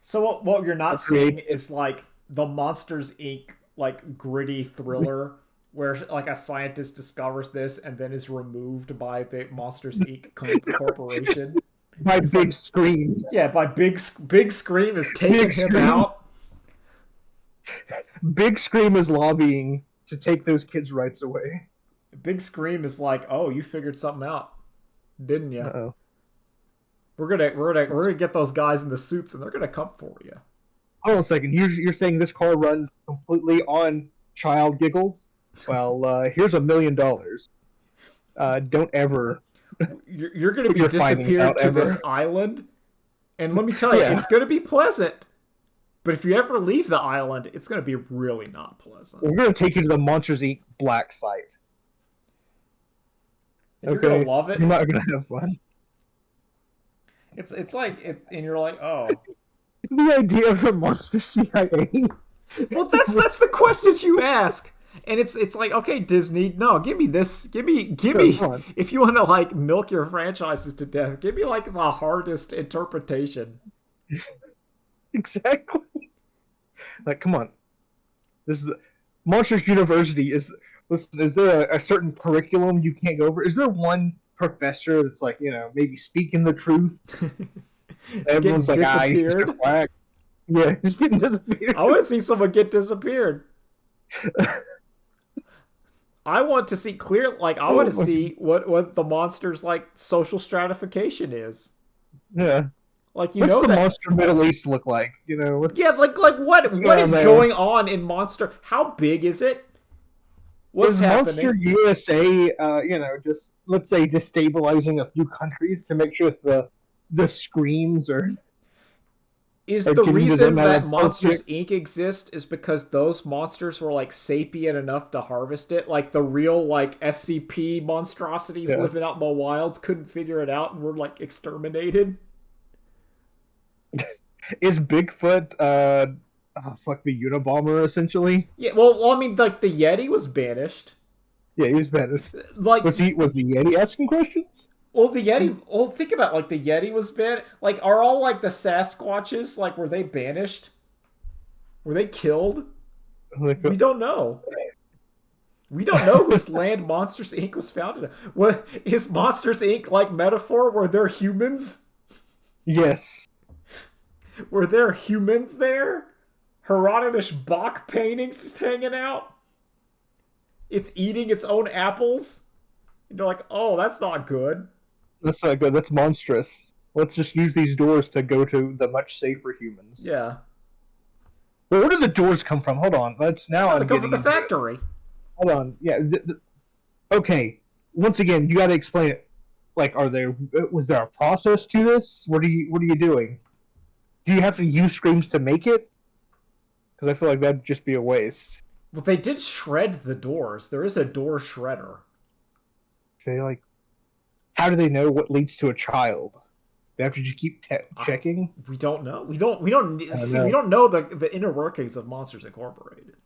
So what you're not seeing Create is like the Monsters Inc. like gritty thriller where like a scientist discovers this and then is removed by the Monsters Inc. corporation. my He's big like, scream. yeah, by Big Scream is taking Big him Scream. out. Big Scream is lobbying to take those kids' rights away. Big Scream is like, oh, you figured something out, didn't you? Uh-oh. We're gonna get those guys in the suits and they're gonna come for you. Hold on a second. You're saying this car runs completely on child giggles? Well, here's $1 million. Don't ever. You're gonna be Your findings disappeared out to ever. this island, and let me tell you, Yeah. it's gonna be pleasant. But if you ever leave the island, it's gonna be really not pleasant. We're gonna take you to the Monsters Inc. black site. And you're gonna Okay, love it. you're not gonna have fun. It's like and you're like, oh, The idea of the Monster CIA. well, that's the questions you ask, and it's like, okay, Disney, no, give me this, give me, come on. if you want to like milk your franchises to death, give me like the hardest interpretation. Exactly. Like, come on. This is the Monsters University. Listen, is there a certain curriculum you can't go over? Is there one professor that's like, maybe speaking the truth? Everyone's like, he's just a disappeared. quack. Yeah, he's getting disappeared. I want to see someone get disappeared. I want to see clear, like I want to see what the monster's like social stratification is. Yeah. Like What's the that. Monster Middle East look like? What's, Yeah, like what is there? going on in Monster? How big is it? What's is happening? Monster USA, just let's say destabilizing a few countries to make sure that the screams are. Is are the getting to reason them at that a Monsters perfect- Inc. exists is because those monsters were like sapient enough to harvest it? Like the real like SCP monstrosities Yeah. living out in the wilds couldn't figure it out and were like exterminated? Is Bigfoot the Unabomber essentially? Yeah, well, I mean, like the Yeti was banished. Yeah, he was bad. Like, Was the Yeti asking questions? well, the Yeti. Well, think about it, like the Yeti was banned. Like, are all like the Sasquatches like were they banished? Were they killed? Like, We don't know. We don't know whose land Monsters Inc. was founded on. What is Monsters Inc. like metaphor? Were there humans? yes. Were there humans there? Hieronymus Bach paintings just hanging out? It's eating its own apples? And they're like, oh, that's not good. That's not good. That's monstrous. Let's just use these doors to go to the much safer humans. Yeah. Well, where do the doors come from? Hold on. Now No, they I'm come from getting the into it. factory. Hold on. Yeah. Okay. Once again, you got to explain it. Like, was there a process to this? What are you doing? Do you have to use screams to make it? Because I feel like that'd just be a waste. Well, they did shred the doors. There is a door shredder. Say like, how do they know what leads to a child? They have to just keep checking. We don't know. We don't see. Know. We don't know the inner workings of Monsters Incorporated.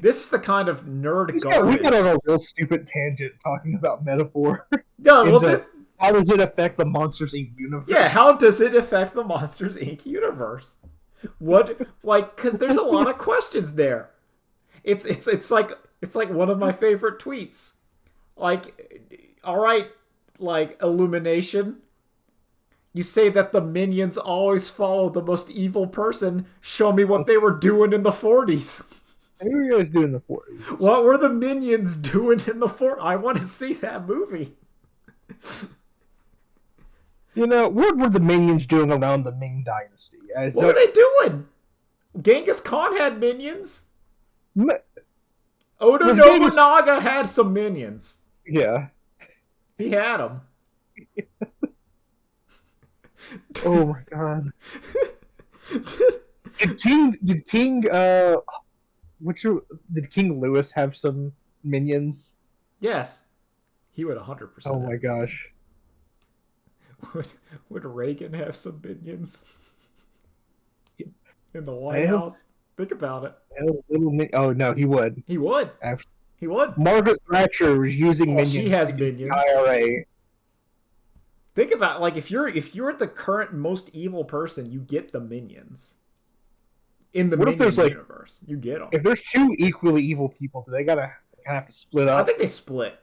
This is the kind of nerd garbage. We got on a real stupid tangent talking about metaphor. No, well, how does it affect the Monsters Inc. universe? Yeah, how does it affect the Monsters Inc. universe? What, like, because there's a lot of questions there. It's like one of my favorite tweets. Like, all right, like Illumination. You say that the minions always follow the most evil person. Show me what they were doing in the 40s. What were you guys doing in the 40s? What were the minions doing in the 40s? I want to see that movie. You know, what were the minions doing around the Ming Dynasty? What were they doing? Genghis Khan had minions. Oda Nobunaga had some minions. Yeah. He had them. Oh my god. Did King Louis have some minions? Yes. He would 100%. Oh my gosh. Would Reagan have some minions? In the White House? Think about it. Oh no, he would. He would. He would. Margaret Thatcher was using minions. She has minions. IRA. Think about it, like if you're the current most evil person, you get the minions. In the Minions universe, you get them. If there's two equally evil people, do they gotta have to split up? I think they split.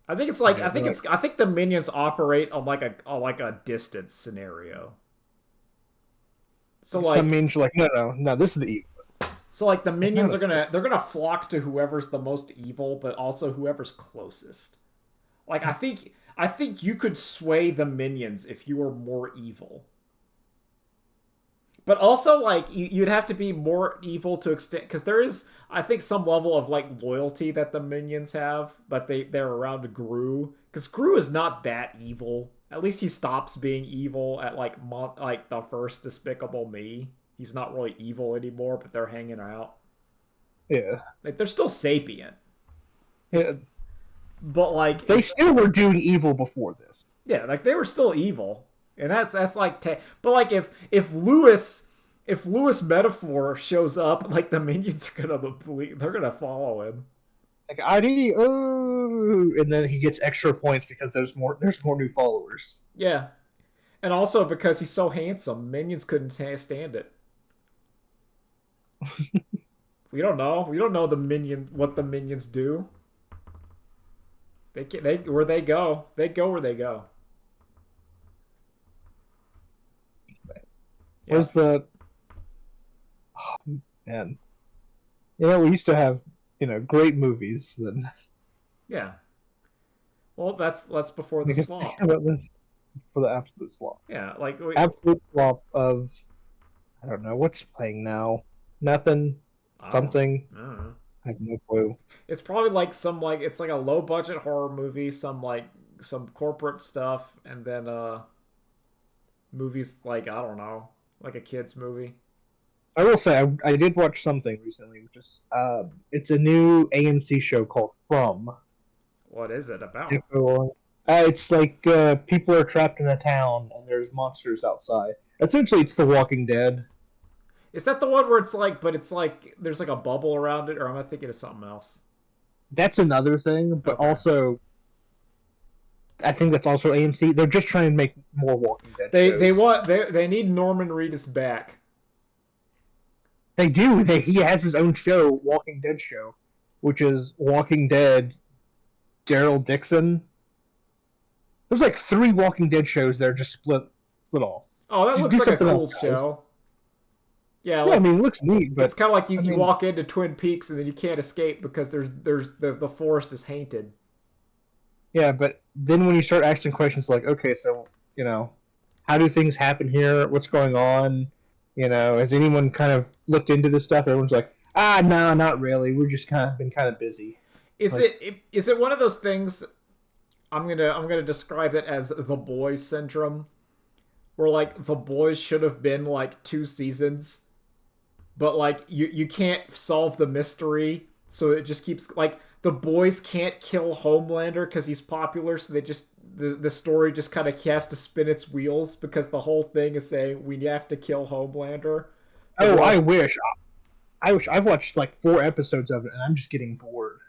I think it's like I think the minions operate on like a distance scenario. So like some minions are like no, this is the evil. So like the minions are gonna flock to whoever's the most evil, but also whoever's closest. Like I think you could sway the minions if you were more evil. But also, like, you'd have to be more evil to extent... Because there is, I think, some level of, like, loyalty that the minions have. But they're around Gru. Because Gru is not that evil. At least he stops being evil at, like, the first Despicable Me. He's not really evil anymore, but they're hanging out. Yeah. Like, they're still sapient. Yeah. But, like... They still were doing evil before this. Yeah, like, they were still evil. And that's like, but like if Lewis Metaphor shows up, like the minions are gonna follow him. Like ID, and then he gets extra points because there's more new followers. Yeah, and also because he's so handsome, minions couldn't stand it. We don't know what the minions do. They where they go where they go. Where's the... Oh, man. We used to have, great movies then. Yeah. Well, that's before the slop. For the absolute slop. Yeah, like... Absolute slop of... I don't know, what's playing now? Nothing? Something? I don't know. I have no clue. It's probably like it's like a low-budget horror movie, some corporate stuff, and then, movies like, I don't know, like a kid's movie. I will say I did watch something recently, which is it's a new AMC show called From. What is it about? It's like people are trapped in a town and there's monsters outside. Essentially, it's The Walking Dead. Is that the one where it's like there's like a bubble around it, or am I thinking of something else? That's another thing, but also I think that's also AMC. They're just trying to make more Walking Dead shows. They need Norman Reedus back. They do. He has his own show, Walking Dead show, which is Walking Dead Daryl Dixon. There's like 3 Walking Dead shows that are just split off. Oh, that looks like a cool show. Yeah, I mean, it looks neat, but it's kind of like you walk into Twin Peaks and then you can't escape because there's the forest is haunted. Yeah, but then when you start asking questions like, okay, so how do things happen here? What's going on? Has anyone kind of looked into this stuff? Everyone's like, no, not really. We're just kind of busy. Is Like, it one of those things? I'm gonna describe it as the boys syndrome, where like the boys should have been like 2 seasons, but like you can't solve the mystery, so it just keeps like the boys can't kill Homelander because he's popular, so they just the story just kind of has to spin its wheels because the whole thing is saying we have to kill Homelander. But oh, I like, wish. I wish I've watched like 4 episodes of it, and I'm just getting bored.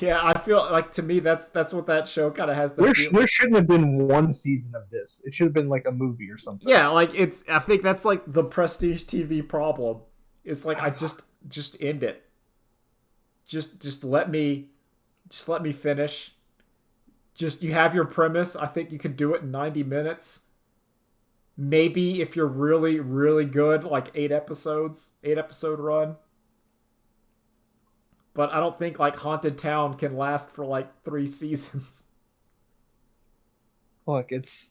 yeah, I feel like to me that's what that show kind of has the feel. There shouldn't have been one season of this. It should have been like a movie or something. Yeah, like it's. I think that's like the prestige TV problem. It's like I just end it. Just let me finish. Just you have your premise. I think you could do it in 90 minutes. Maybe if you're really really good, like 8 episodes, 8 episode run. But I don't think like Haunted Town can last for like 3 seasons. Look, it's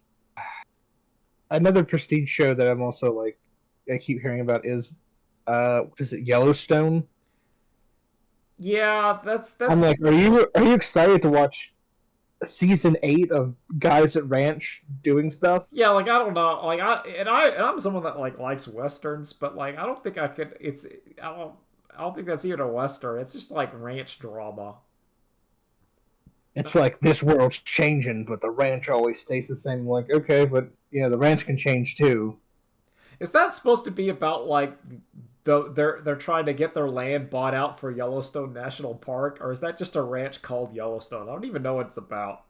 another prestige show that I'm also like I keep hearing about is what is it, Yellowstone? Yeah, I'm that's like, are you excited to watch season 8 of guys at ranch doing stuff? yeah. Like I don't know. Like I'm someone that like likes westerns, but like I don't think I could. I don't think that's even a western. It's just like ranch drama. It's like this world's changing, but the ranch always stays the same. Like, okay, but the ranch can change too. Is that supposed to be about like they're trying to get their land bought out for Yellowstone National Park, or is that just a ranch called Yellowstone? I don't even know what it's about.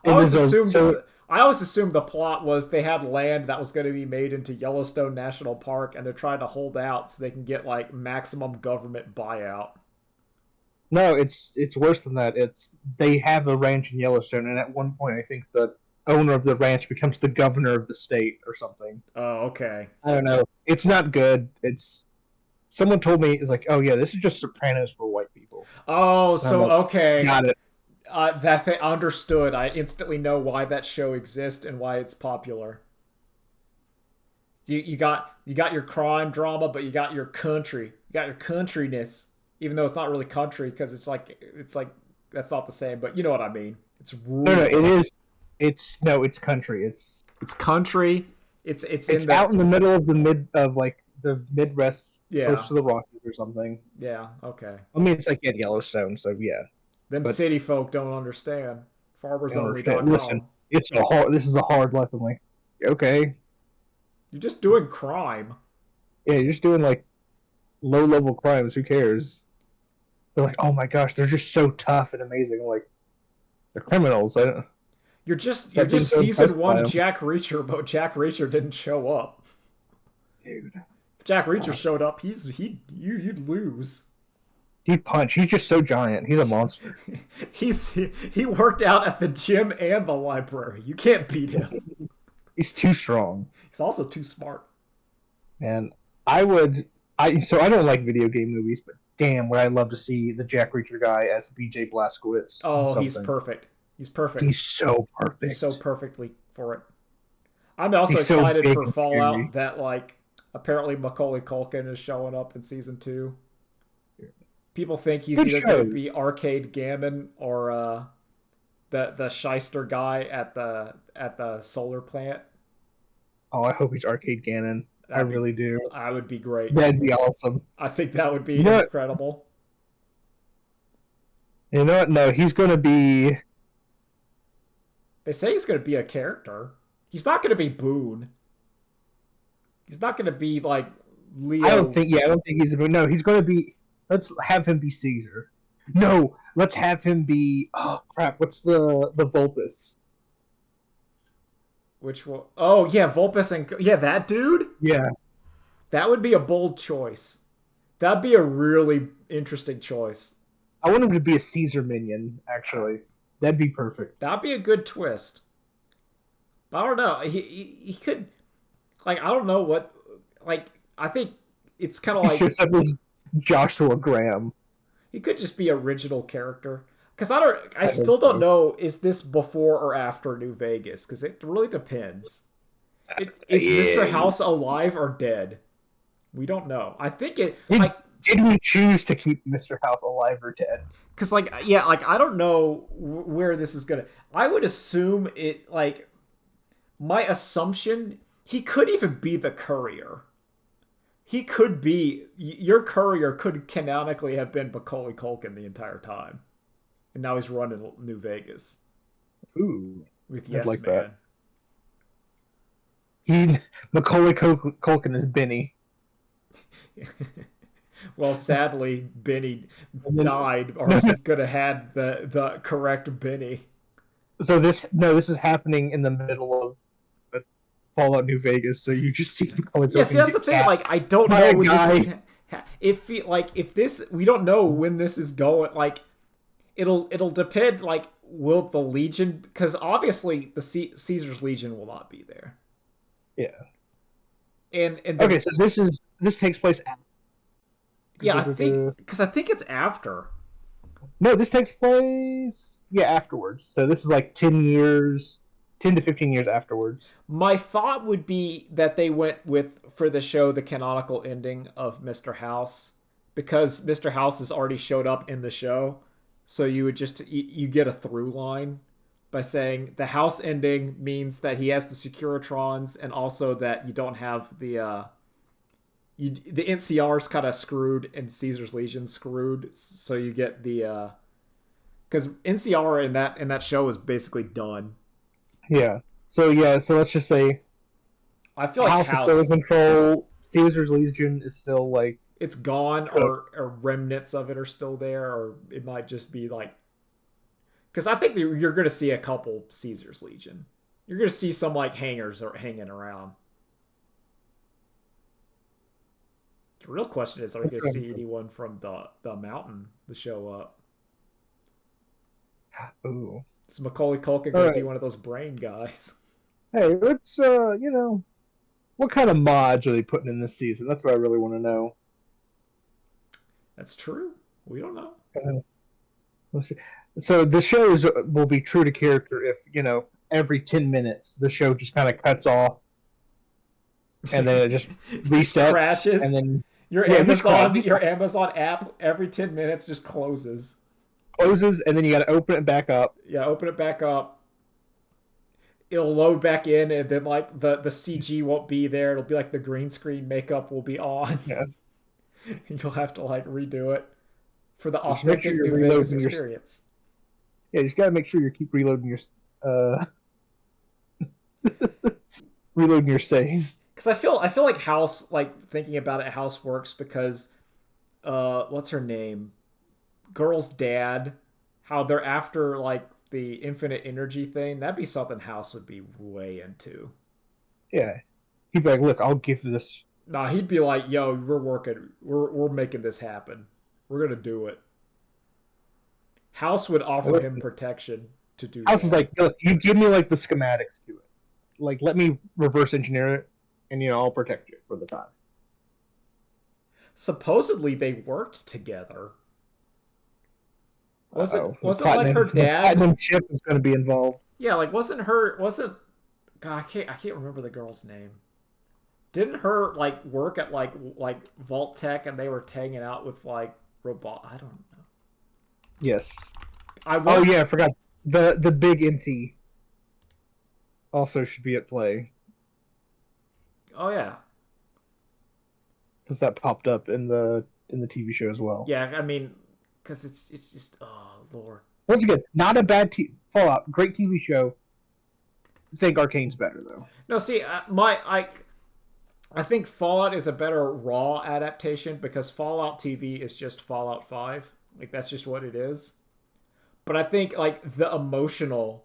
I It always is a assumed so I always assumed the plot was they had land that was going to be made into Yellowstone National Park, and they're trying to hold out so they can get like maximum government buyout. no, it's worse than that. It's they have a ranch in Yellowstone, and at one point, I think the owner of the ranch becomes the governor of the state or something. Oh, okay. I don't know. It's not good. It's someone told me it's like, oh yeah, this is just Sopranos for white people. Oh, And I'm so like, okay. got it. That thing understood. I instantly know why that show exists and why it's popular. You got your crime drama, but you got your country. You got your countryness, even though it's not really country because it's like that's not the same. But you know what I mean. It's No, rural. it is. It's no, it's country. It's country. It's It's in the out in the middle of the Midwest, yeah close to the Rockies or something. yeah okay. I mean, it's like at Yellowstone, so yeah. Them But city folk don't understand. I don't understand. Listen, FarmersOnly.com. it's a hard. This is a hard life. I'm like, okay, You're just doing crime. yeah, you're just doing like low level crimes. Who cares? They're like, oh my gosh, they're just so tough and amazing. I'm like, they're criminals. I don't You're stop being just so impressed season by one them, Jack Reacher, but Jack Reacher didn't show up. dude. If Jack Reacher showed up, you'd lose. He punch. He's just so giant. He's a monster. He worked out at the gym and the library. You can't beat him. He's too strong. He's also too smart. And I would. I don't like video game movies, but damn, would I love to see the Jack Reacher guy as BJ Blazkowicz in Oh, he's something. perfect. He's perfect. He's so perfect. He's so perfectly for it. I'm also He's so excited big for and Fallout scary. that like apparently Macaulay Culkin is showing up in season 2. People think he's Good either going to shows. be Arcade Gammon or the shyster guy at the solar plant. Oh, I hope he's Arcade Gannon. I That'd be really do. I would be great. That'd be awesome. I think that would be You know what? incredible. You know what? No, he's gonna be. They say he's going to be a character. He's not going to be Boone. He's not going to be like I Leo. don't think. Yeah, I don't think he's. No, he's gonna be. Let's have him be Caesar. No, let's have him be. Oh crap! What's the Vulpus? Which will? Oh yeah, Vulpes and yeah, that dude. Yeah, That would be a bold choice. That'd be a really interesting choice. I want him to be a Caesar minion. Actually, that'd be perfect. That'd be a good twist. But I don't know. He could like I don't know what like I think it's kind of He like shows up as Joshua Graham. he could just be original character. Because I still don't know, is this before or after New Vegas? Because it really depends. Is Mr. Yeah. House alive or dead? We don't know. I think it Did, like did we choose to keep Mr. House alive or dead? because like yeah, like I don't know where this is gonna. I would assume it like my assumption he could even be the courier. He could be your courier could canonically have been Macaulay Culkin the entire time, and now he's running New Vegas Ooh, with I'd Yes like that. Man. He Macaulay Culkin is Benny. Well, sadly, Benny And then, died, or else he could have had the correct Benny. so this is happening in the middle of Fallout New Vegas. So you just see Macaulay Yeah, see, Culkin that's the get thing. capped Like, I don't by know a when this is. guy. If we don't know when this is going. Like, it'll depend. Like, will the Legion? Because obviously the Caesar's Legion will not be there. Yeah. And Okay, so this takes place yeah, after. I think it's after. No, this takes place afterwards. So this is like 10 years, 10 to 15 years afterwards. My thought would be that they went with for the show the canonical ending of Mr. House because Mr. House has already showed up in the show, so you would just you get a through line by saying the house ending means that he has the Securitrons and also that you don't have the the NCR's kind of screwed and Caesar's Legion screwed, so you get the because NCR in that show is basically done. Yeah. So let's just say I feel like House is still in House control. Caesar's Legion is still like it's gone cooked. or remnants of it are still there or it might just be like because I think you're going to see a couple Caesar's Legion. You're going to see some like hangers or hanging around. The real question is, are we going to see anyone from the mountain to show up? Ooh. Is Macaulay Culkin All going to be right. one of those brain guys? Hey, let's what kind of mods are they putting in this season? That's what I really want to know. That's true. We don't know. Let's see. So the shows will be true to character if every 10 minutes the show just kind of cuts off and then it just Just resets and crashes. then Your just Your Amazon app every 10 minutes just closes. closes and then you got to open it back up. Yeah, open it back up. It'll load back in, and then like the CG won't be there. It'll be like the green screen makeup will be on. Yeah. You'll have to like redo it for the Just make sure authentic you're New Vegas reloading your experience. yeah. You just got to make sure you keep reloading your reloading your saves. Because I feel like House, like thinking about it, House works because what's her name, girl's dad, how they're after like the infinite energy thing. That'd be something House would be way into. Yeah, he'd be like, "Look, I'll give this." Nah, he'd be like, "Yo, we're making this happen. We're gonna do it." House would offer him protection to do House that. is like, "Look, you give me like the schematics to it. Like, let me reverse engineer it, and I'll protect you for the time." Supposedly they worked together. Wasn't like her The dad? platinum chip is going to be involved. Yeah, like wasn't God, I can't remember the girl's name. Didn't her like work at like Vault Tech and they were hanging out with like robot? I don't know. Yes. I Oh want, yeah, I forgot. The big MT also should be at play Oh yeah, because that popped up in the TV show as well. yeah. I mean, because it's just oh lord. Once again, not a bad Fallout, great TV show. I think Arcane's better though. No, see, I think Fallout is a better raw adaptation because Fallout TV is just Fallout 5. Like that's just what it is. But I think like the emotions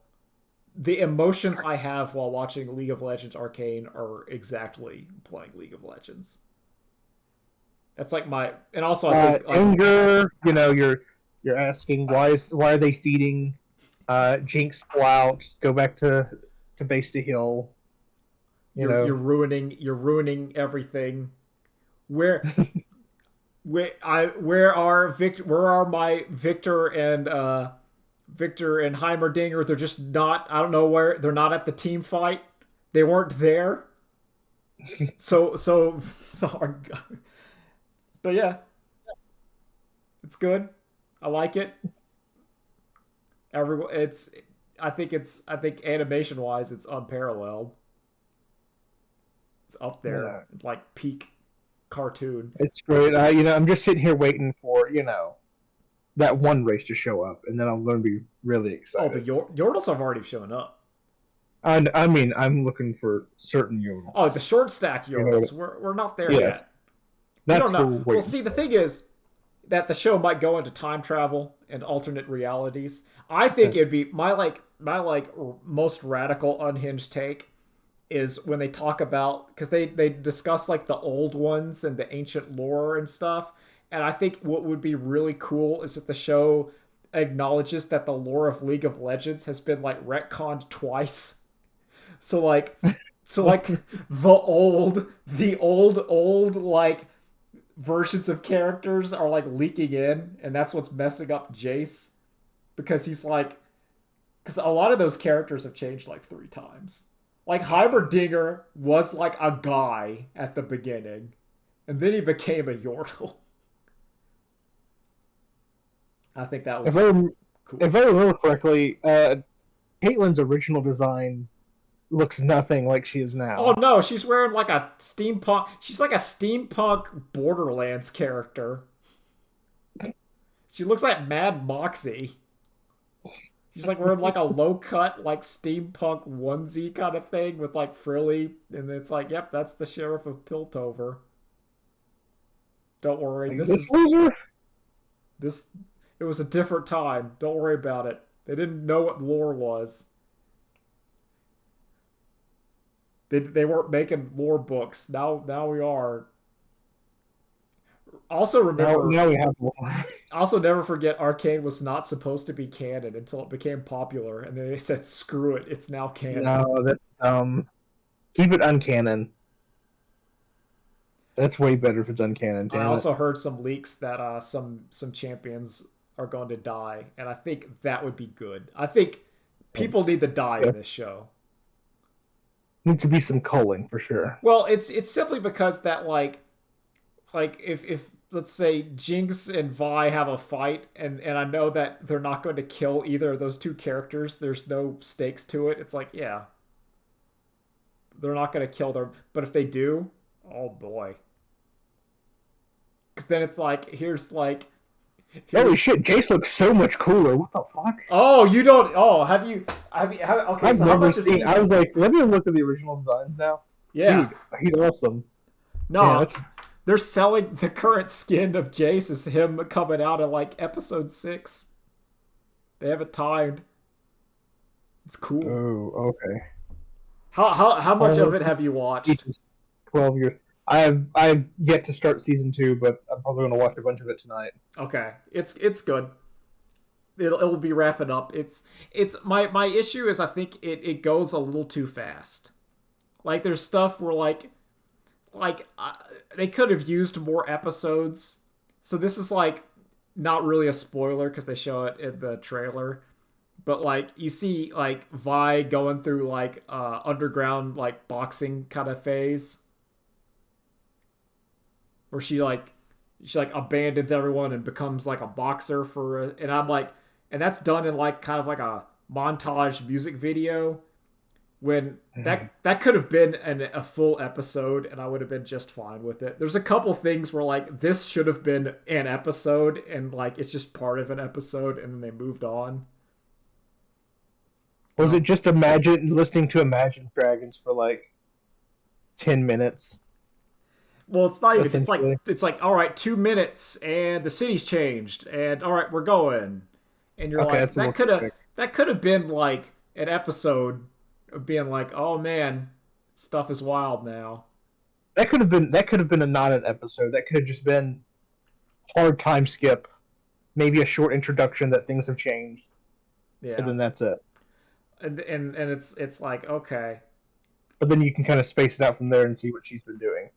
I have while watching League of Legends Arcane are exactly playing League of Legends. That's like my and also I think like, anger. You're asking why are they feeding Jinx Splouts? Go back to base to hill. you're ruining everything. Where where are my Victor and Victor and Heimerdinger, they're just not. I don't know where they're not at the team fight. They weren't there. So. But yeah, it's good. I like it. Everyone, it's. I think animation wise, it's unparalleled. It's up there, Yeah, like peak cartoon. it's great. I'm just sitting here waiting for that one race to show up, and then I'm going to be really Oh, the excited. Yordles have already shown up. And I mean, I'm looking for certain Oh, the Yodels. short stack You know, Yordles. We're not there yes, yet. We don't that's what know. we're Well, waiting see, the for. thing is that the show might go into time travel and alternate realities. I think it'd be my most radical unhinged take is when they talk about because they discuss like the old ones and the ancient lore and stuff. And I think what would be really cool is if the show acknowledges that the lore of League of Legends has been like retconned twice. So like so like the old like versions of characters are like leaking in, and that's what's messing up Jace because he's like because a lot of those characters have changed like 3 times. Like Heimerdinger was like a guy at the beginning, and then he became a Yordle. I think that would If be cool. if I remember correctly, Caitlin's original design looks nothing like she is Oh now. no, she's wearing like a steampunk. She's like a steampunk Borderlands character. She looks like Mad Moxie. She's like wearing like a low cut, like steampunk onesie kind of thing with like frilly, and it's like, yep, that's the sheriff of Piltover. Don't worry, Like, this this is loser? this. It was a different time. Don't worry about it. They didn't know what lore was. They weren't making lore books. Now we are. Also remember Now we have one. also never forget Arcane was not supposed to be canon until it became popular, and then they said screw it, it's now canon. No, that's keep it uncanon. That's way better if it's uncanon. I Damn it. also heard some leaks that some champions are going to die, and I think that would be good. I think people need to die Yeah. in this show. Needs to be some culling for sure. Well, it's simply because that like if let's say Jinx and Vi have a fight, and I know that they're not going to kill either of those two characters. There's no stakes to it. It's like, yeah, they're not going to kill them. But if they do, oh boy. Because then it's like, Holy here's. shit, Jace looks so much cooler. What the fuck? Oh, you don't. Oh, okay, I've so how never much of seen. I season? was like, let me look at the original designs now. Yeah. Dude, he's awesome. Yeah, No, that's they're selling the current skin of Jace as him coming out of like episode 6. They have it timed. It's cool. oh okay. How much of it Uh, have you watched? Jesus, 12 years. I've yet to start season 2, but I'm probably gonna watch a bunch of it tonight. Okay, it's good. It'll be wrapping up. It's my issue is I think it goes a little too fast. Like there's stuff where they could have used more episodes. So this is like not really a spoiler because they show it in the trailer. But like you see like Vi going through like underground like boxing kind of phase where she like abandons everyone and becomes like a boxer and I'm like and that's done in like kind of like a montage music video when that could have been a full episode and I would have been just fine with it. There's a couple things where like this should have been an episode and like it's just part of an episode and then they moved on. Was it just listening to Imagine Dragons for like 10 minutes? Well, it's not even. Essentially. It's like all right, 2 minutes, and the city's changed, and all right, we're going, and you're Okay, like that's a little quick. that could have been like an episode of being like, oh man, stuff is wild now. That could have been a not an episode. That could have just been hard time skip, maybe a short introduction that things have changed, and Yeah, then that's it. and it's like okay, But then you can kind of space it out from there and see what she's been doing.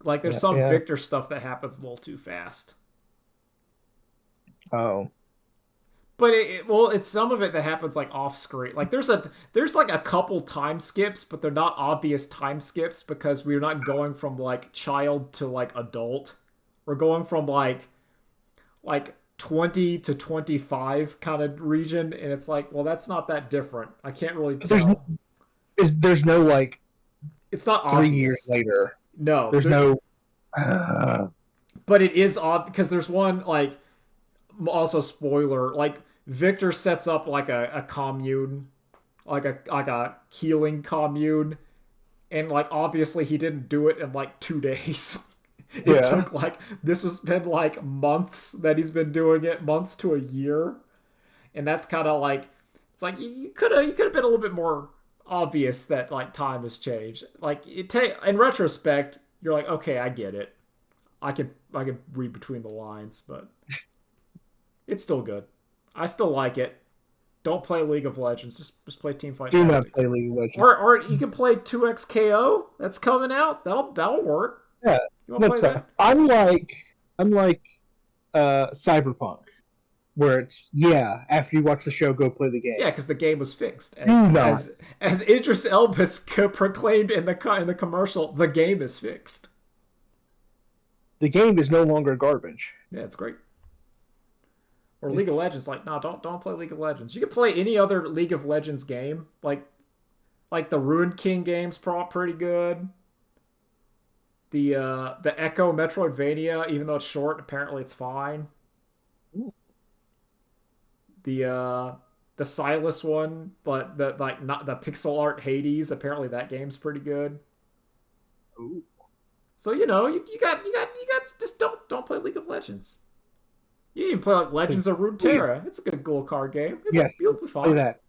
like there's Yeah, some yeah. Victor stuff that happens a little too fast. Oh, But it's some of it that happens like off screen. Like there's like a couple time skips, but they're not obvious time skips because we're not going from like child to like adult. We're going from like 20 to 25 kind of region, and it's like, well, that's not that different. I can't really there's tell. there's no like It's not 3 years obvious. later. No, There's no. Uh, but it is odd because there's one like also spoiler like Victor sets up like a commune, like a healing commune, and like obviously he didn't do it in like 2 days. It yeah. took like this was been like months that he's been doing it, months to a year, and that's kind of like it's like you could have been a little bit more obvious that like time has changed. Like it take in retrospect, you're like, okay, I get it. I could read between the lines, but it's still good. I still like it. Don't play League of Legends. Just play Teamfight Do not Tactics. play League of Legends. Or you can play 2XKO. That's coming out. That'll work. Yeah, You want to that's play fine. that? I'm like Cyberpunk, where it's after you watch the show, go play the game. Yeah, because the game was fixed. Do not. As Idris Elba proclaimed in the commercial, the game is fixed. The game is no longer garbage. Yeah, it's great. Or League of Legends, like, no, don't play League of Legends. You can play any other League of Legends game, like the Ruined King game's pretty good. The Echo Metroidvania, even though it's short, apparently it's fine. Ooh. The Silas one, but the like not the pixel art Hades, apparently that game's pretty good. Ooh. So you got just don't play League of Legends. You can even play like Legends of Runeterra. It's a good little card game. You'll be fine. Play that.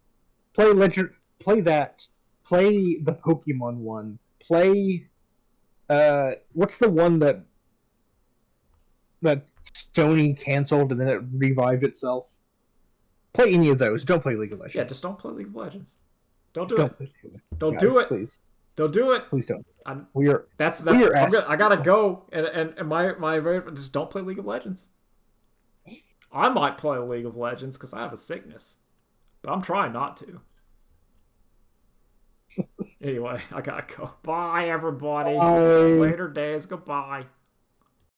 Play Legend. Play that. Play the Pokemon one. Play. What's the one that Sony canceled and then it revived itself? Play any of those. Don't play League of Legends. Yeah, just don't play League of Legends. Don't do Don't it. play League of Legends. Don't Guys, do it. Please. Don't do it. Please don't. I'm, We are. that's we are I gotta go. And my just don't play League of Legends. I might play League of Legends because I have a sickness, but I'm trying not to. Anyway, I gotta go. Bye, everybody. Bye. Later days. Goodbye.